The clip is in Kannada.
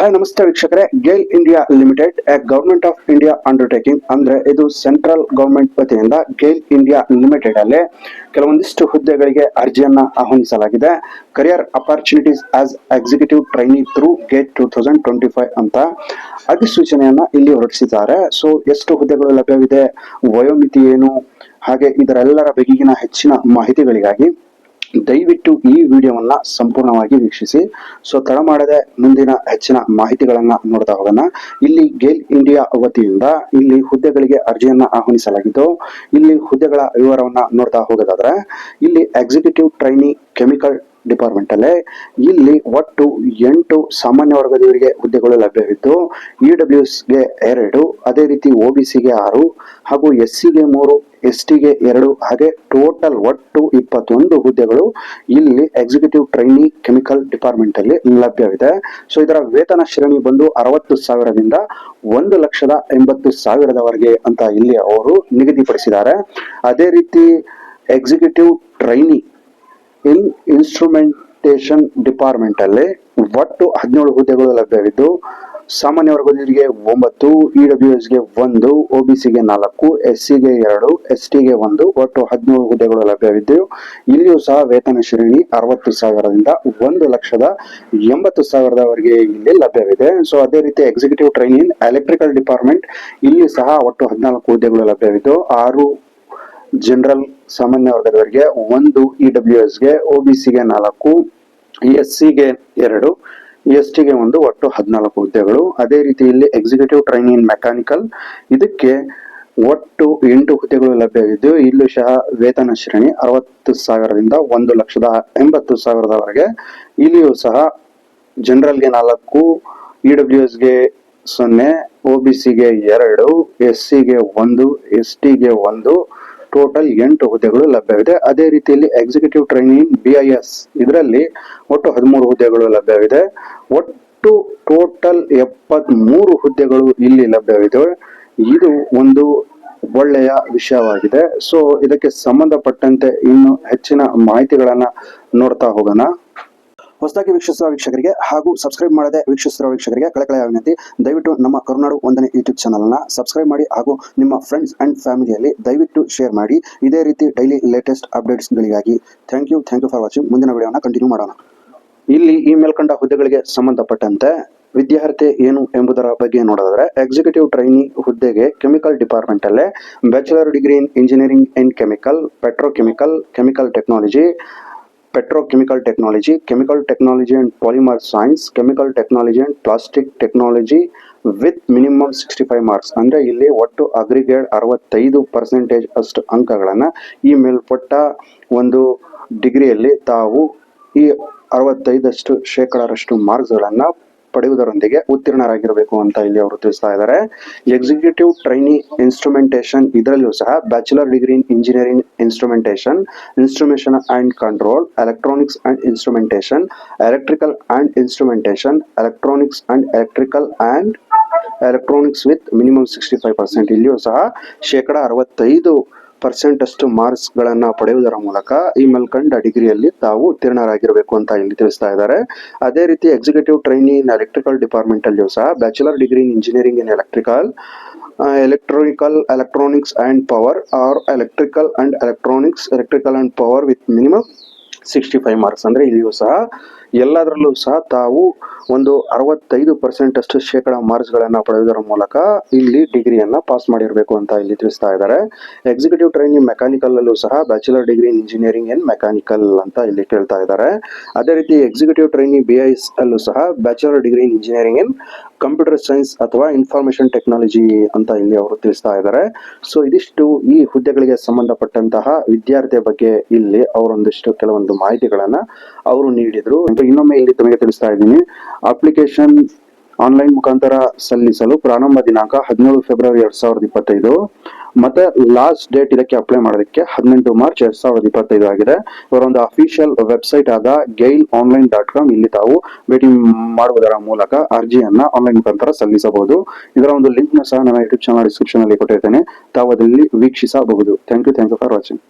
ಹಾಯ್ ನಮಸ್ತೆ ವೀಕ್ಷಕರೇ, GAIL India limited government of India undertaking ಅಂದ್ರೆ ಇದು ಸೆಂಟ್ರಲ್ ಗವರ್ಮೆಂಟ್ ವತಿಯಿಂದ ಗೇಲ್ ಇಂಡಿಯಾ ಲಿಮಿಟೆಡ್ ಅಲ್ಲಿ ಕೆಲವೊಂದಿಷ್ಟು ಹುದ್ದೆಗಳಿಗೆ ಅರ್ಜಿಯನ್ನ ಆಹ್ವಾನಿಸಲಾಗಿದೆ. Career opportunities as executive trainee through gate 2025 ಅಂತ ಅಧಿಸೂಚನೆಯನ್ನ ಇಲ್ಲಿ ಹೊರಡಿಸಿದ್ದಾರೆ. ಸೊ ಎಷ್ಟು ಹುದ್ದೆಗಳು ಲಭ್ಯವಿದೆ, ವಯೋಮಿತಿ ಏನು, ಹಾಗೆ ಇದರೆಲ್ಲರ ಬಗೆಗಿನ ಹೆಚ್ಚಿನ ಮಾಹಿತಿಗಳಿಗಾಗಿ ದಯವಿಟ್ಟು ಈ ವಿಡಿಯೋವನ್ನ ಸಂಪೂರ್ಣವಾಗಿ ವೀಕ್ಷಿಸಿ. ಸೊ ತಡ ಮಾಡದೆ ಮುಂದಿನ ಹೆಚ್ಚಿನ ಮಾಹಿತಿಗಳನ್ನ ನೋಡ್ತಾ ಹೋಗೋಣ. ಇಲ್ಲಿ ಗೇಲ್ ಇಂಡಿಯಾ ವತಿಯಿಂದ ಇಲ್ಲಿ ಹುದ್ದೆಗಳಿಗೆ ಅರ್ಜಿಯನ್ನ ಆಹ್ವಾನಿಸಲಾಗಿದ್ದು, ಇಲ್ಲಿ ಹುದ್ದೆಗಳ ವಿವರವನ್ನ ನೋಡ್ತಾ ಹೋಗೋದಾದ್ರೆ ಇಲ್ಲಿ ಎಕ್ಸಿಕ್ಯೂಟಿವ್ ಟ್ರೈನಿ ಕೆಮಿಕಲ್ ಡಿಪಾರ್ಟ್ಮೆಂಟ್ ಅಲ್ಲೇ ಇಲ್ಲಿ ಒಟ್ಟು 8 ಸಾಮಾನ್ಯ ವರ್ಗದವರಿಗೆ ಹುದ್ದೆಗಳು ಲಭ್ಯವಿದ್ದು, ಇಡಬ್ಲ್ಯೂಎಸ್ಗೆ 2, ಅದೇ ರೀತಿ ಒಬಿಸಿಗೆ 6 ಹಾಗೂ ಎಸ್ಸಿಗೆ 3, ಎಸ್ಟಿಗೆ 2 ಹಾಗೆ ಟೋಟಲ್ ಒಟ್ಟು 21 ಹುದ್ದೆಗಳು ಇಲ್ಲಿ ಎಕ್ಸಿಕ್ಯೂಟಿವ್ ಟ್ರೈನಿ ಕೆಮಿಕಲ್ ಡಿಪಾರ್ಟ್ಮೆಂಟ್ ಅಲ್ಲಿ ಲಭ್ಯವಿದೆ. ಸೊ ಇದರ ವೇತನ ಶ್ರೇಣಿ ಬಂದು 60,000ದಿಂದ 1,80,000 ಅಂತ ಇಲ್ಲಿ ಅವರು ನಿಗದಿಪಡಿಸಿದ್ದಾರೆ. ಅದೇ ರೀತಿ ಎಕ್ಸಿಕ್ಯೂಟಿವ್ ಟ್ರೈನಿ ಇನ್ ಇನ್ಸ್ಟ್ರುಮೆಂಟೇಶನ್ ಡಿಪಾರ್ಟ್ಮೆಂಟ್ ಅಲ್ಲಿ ಒಟ್ಟು 17 ಹುದ್ದೆಗಳು ಲಭ್ಯವಿದ್ದು, ಸಾಮಾನ್ಯ ವರ್ಗದವರಿಗೆ 9, ಇಡಬ್ಲ್ಯೂಎಸ್ಗೆ 1, ಒಬಿಸಿಗೆ 4, ಎಸ್ಸಿಗೆ 2, ಎಸ್ಟಿಗೆ 1 ಒಟ್ಟು 17 ಹುದ್ದೆಗಳು ಲಭ್ಯವಿದ್ದು, ಇಲ್ಲಿಯೂ ಸಹ ವೇತನ ಶ್ರೇಣಿ 60,000ದಿಂದ 1,80,000 ಇಲ್ಲಿ ಲಭ್ಯವಿದೆ. ಸೊ ಅದೇ ರೀತಿ ಎಕ್ಸಿಕ್ಯೂಟಿವ್ ಟ್ರೈನಿಂಗ್ ಎಲೆಕ್ಟ್ರಿಕಲ್ ಡಿಪಾರ್ಟ್ಮೆಂಟ್ ಇಲ್ಲಿ ಸಹ ಒಟ್ಟು 14 ಹುದ್ದೆಗಳು ಲಭ್ಯವಿದ್ದು, 6 ಜನರಲ್ ಸಾಮಾನ್ಯ ವರ್ಗದವರಿಗೆ, 1 ಇಡಬ್ಲ್ಯೂಎಸ್ಗೆ, ಒಬಿಸಿಗೆ 4, ಎಸ್ಸಿಗೆ 2, ಎಸ್ಟಿಗೆ 1 ಒಟ್ಟು 14 ಹುದ್ದೆಗಳು. ಅದೇ ರೀತಿ ಇಲ್ಲಿ ಎಕ್ಸಿಕ್ಯೂಟಿವ್ ಟ್ರೈನಿಂಗ್ ಮೆಕ್ಯಾನಿಕಲ್ ಇದಕ್ಕೆ ಒಟ್ಟು 8 ಹುದ್ದೆಗಳು ಲಭ್ಯವಿದ್ದು, ಇಲ್ಲೂ ಸಹ ವೇತನ ಶ್ರೇಣಿ 60,000ದಿಂದ 1,80,000 ಇಲ್ಲಿಯೂ ಸಹ ಜನರಲ್ಗೆ 4, ಇಡಬ್ಲ್ಯೂಎಸ್ಗೆ 0, ಒಬಿಸಿಗೆ 2, ಎಸ್ಸಿಗೆ 1, ಎಸ್ಟಿಗೆ 1 ಟೋಟಲ್ 8 ಹುದ್ದೆಗಳು ಲಭ್ಯವಿದೆ. ಅದೇ ರೀತಿಯಲ್ಲಿ ಎಕ್ಸಿಕ್ಯೂಟಿವ್ ಟ್ರೈನಿಂಗ್ ಬಿಐಎಸ್ ಇದರಲ್ಲಿ ಒಟ್ಟು 13 ಹುದ್ದೆಗಳು ಲಭ್ಯವಿದೆ. ಒಟ್ಟು ಟೋಟಲ್ 73 ಹುದ್ದೆಗಳು ಇಲ್ಲಿ ಲಭ್ಯವಿದೆ. ಇದು ಒಂದು ಒಳ್ಳೆಯ ವಿಷಯವಾಗಿದೆ. ಸೊ ಇದಕ್ಕೆ ಸಂಬಂಧಪಟ್ಟಂತೆ ಇನ್ನು ಹೆಚ್ಚಿನ ಮಾಹಿತಿಗಳನ್ನ ನೋಡ್ತಾ ಹೋಗೋಣ. ಹೊಸದಾಗಿ ವೀಕ್ಷಿಸುವ ವೀಕ್ಷಕರಿಗೆ ಹಾಗೂ ಸಬ್ಸ್ಕ್ರೈಬ್ ಮಾಡದೆ ವೀಕ್ಷಿಸುವ ವೀಕ್ಷಕರಿಗೆ ಕಳಕಳಿಯ ವಿನಂತಿ, ದಯವಿಟ್ಟು ನಮ್ಮ ಕರುನಾಡು ವಂದನೆ ಯೂಟ್ಯೂಬ್ ಚಾನಲ್ನ ಸಬ್ಸ್ಕ್ರೈಬ್ ಮಾಡಿ ಹಾಗೂ ನಿಮ್ಮ ಫ್ರೆಂಡ್ಸ್ ಅಂಡ್ ಫ್ಯಾಮಿಲಿಯಲ್ಲಿ ದಯವಿಟ್ಟು ಶೇರ್ ಮಾಡಿ. ಇದೇ ರೀತಿ ಡೈಲಿ ಲೇಟೆಸ್ಟ್ ಅಪ್ಡೇಟ್ಸ್ಗಳಿಗಾಗಿ ಥ್ಯಾಂಕ್ ಯು ಫಾರ್ ವಾಚಿಂಗ್. ಮುಂದಿನ ವಿಡಿಯೋನ ಕಂಟಿನ್ಯೂ ಮಾಡೋಣ. ಇಲ್ಲಿ ಈ ಮೇಲ್ಕಂಡ ಹುದ್ದೆಗಳಿಗೆ ಸಂಬಂಧಪಟ್ಟಂತೆ ವಿದ್ಯಾರ್ಥಿ ಏನು ಎಂಬುದರ ಬಗ್ಗೆ ನೋಡೋದಾದ್ರೆ, ಎಕ್ಸಿಕ್ಯೂಟಿವ್ ಟ್ರೈನಿ ಹುದ್ದೆಗೆ ಕೆಮಿಕಲ್ ಡಿಪಾರ್ಟ್ಮೆಂಟ್ ಅಲ್ಲೇ bachelor degree in engineering and chemical, petrochemical, chemical technology, petrochemical technology, chemical technology and polymer science, chemical technology and plastic technology with minimum 65 marks. ಅಂದ್ರೆ ಇಲ್ಲಿ ಒಟ್ಟು ಅಗ್ರಿಗೇಟ್ 65% ಅಷ್ಟು ಅಂಕಗಳನ್ನ ಈ ಮೇಲ್ಪಟ್ಟ ಒಂದು ಡಿಗ್ರಿಯಲ್ಲಿ ತಾವು ಈ 65% ಮಾರ್ಕ್ಸ್ಗಳನ್ನ ಪಡೆಯುವುದರೊಂದಿಗೆ ಉತ್ತೀರ್ಣರಾಗಿರಬೇಕು ಅಂತ ಇಲ್ಲಿ ಅವರು ತಿಳಿಸ್ತಾ ಇದ್ದಾರೆ. ಎಕ್ಸಿಕ್ಯೂಟಿವ್ ಟ್ರೈನಿ ಇನ್ಸ್ಟ್ರುಮೆಂಟೇಶನ್ ಇದರಲ್ಲೂ ಸಹ bachelor degree in engineering instrumentation, instrumentation and control, electronics and instrumentation, electrical and instrumentation, electronics and electronics with minimum 65%. ಇಲ್ಲಿಯೂ ಸಹ 65% ಅಷ್ಟು ಮಾರ್ಕ್ಸ್ ಗಳನ್ನ ಪಡೆಯುವುದರ ಮೂಲಕ ಈ ಮೇಲ್ಕಂಡ ಡಿಗ್ರಿಯಲ್ಲಿ ತಾವು ಉತ್ತೀರ್ಣರಾಗಿರಬೇಕು ಅಂತ ಇಲ್ಲಿ ತಿಳಿಸ್ತಾ ಇದ್ದಾರೆ. ಅದೇ ರೀತಿ ಎಕ್ಸಿಕ್ಯೂಟಿವ್ ಟ್ರೈನಿ ಇನ್ ಎಲೆಕ್ಟ್ರಿಕಲ್ ಡಿಪಾರ್ಟ್ಮೆಂಟ್ ಅಲ್ಲಿಯೂ ಸಹ bachelor degree in engineering in electrical, electronics and power R electrical and power with minimum 65 marks. ಅಂದ್ರೆ ಇಲ್ಲಿಯೂ ಸಹ ಎಲ್ಲದರಲ್ಲೂ ಸಹ ತಾವು ಒಂದು 65% ಅಷ್ಟು ಮಾರ್ಕ್ಸ್ ಗಳನ್ನ ಪಡೆಯುವುದರ ಮೂಲಕ ಇಲ್ಲಿ ಡಿಗ್ರಿಯನ್ನ ಪಾಸ್ ಮಾಡಿರಬೇಕು ಅಂತ ಇಲ್ಲಿ ತಿಳಿಸ್ತಾ ಇದ್ದಾರೆ. ಎಕ್ಸಿಕ್ಯೂಟಿವ್ ಟ್ರೈನಿಂಗ್ ಮೆಕ್ಯಾನಿಕಲ್ ಅಲ್ಲೂ ಸಹ bachelor degree in engineering and mechanical ಅಂತ ಇಲ್ಲಿ ಕೇಳ್ತಾ ಇದ್ದಾರೆ. ಅದೇ ರೀತಿ ಎಕ್ಸಿಕ್ಯೂಟಿವ್ ಟ್ರೈನಿಂಗ್ ಬಿಐಎಸ್ ಅಲ್ಲೂ ಸಹ bachelor degree in engineering in computer science ಅಥವಾ ಇನ್ಫಾರ್ಮೇಶನ್ ಟೆಕ್ನಾಲಜಿ ಅಂತ ಇಲ್ಲಿ ಅವರು ತಿಳಿಸ್ತಾ ಇದ್ದಾರೆ. ಸೊ ಇದಿಷ್ಟು ಈ ಹುದ್ದೆಗಳಿಗೆ ಸಂಬಂಧಪಟ್ಟಂತಹ ವಿದ್ಯಾರ್ಥಿಯ ಬಗ್ಗೆ ಇಲ್ಲಿ ಅವರೊಂದಿಷ್ಟು ಕೆಲವೊಂದು ಮಾಹಿತಿಗಳನ್ನ ಅವರು ನೀಡಿದ್ರು. ಇನ್ನೊಮ್ಮೆ ಇಲ್ಲಿ ತಮಗೆ ತಿಳಿಸ್ತಾ ಇದ್ದೀನಿ. ಅಪ್ಲಿಕೇಶನ್ ಆನ್ಲೈನ್ ಮುಖಾಂತರ ಸಲ್ಲಿಸಲು ಪ್ರಾರಂಭ ದಿನಾಂಕ 17 ಫೆಬ್ರವರಿ 2025 ಮತ್ತೆ ಲಾಸ್ಟ್ ಡೇಟ್ ಇದಕ್ಕೆ ಅಪ್ಲೈ ಮಾಡೋದಕ್ಕೆ 18 ಮಾರ್ಚ್ 2025 ಆಗಿದೆ. ಇವರ ಒಂದು ಅಫಿಷಿಯಲ್ ವೆಬ್ಸೈಟ್ ಆದ gaileonline.com ಇಲ್ಲಿ ತಾವು ಭೇಟಿ ಮಾಡುವುದರ ಮೂಲಕ ಅರ್ಜಿಯನ್ನ ಆನ್ಲೈನ್ ಮುಖಾಂತರ ಸಲ್ಲಿಸಬಹುದು. ಇದರ ಒಂದು ಲಿಂಕ್ ನ ಸಹ ನನ್ನ ಯೂಟ್ಯೂಬ್ ಚಾನಲ್ ಡಿಸ್ಕ್ರಿಪ್ಷನ್ ಅಲ್ಲಿ ಕೊಟ್ಟಿರ್ತೇನೆ, ತಾವು ಅದರಲ್ಲಿ ವೀಕ್ಷಿಸಬಹುದು. Thank you for watching.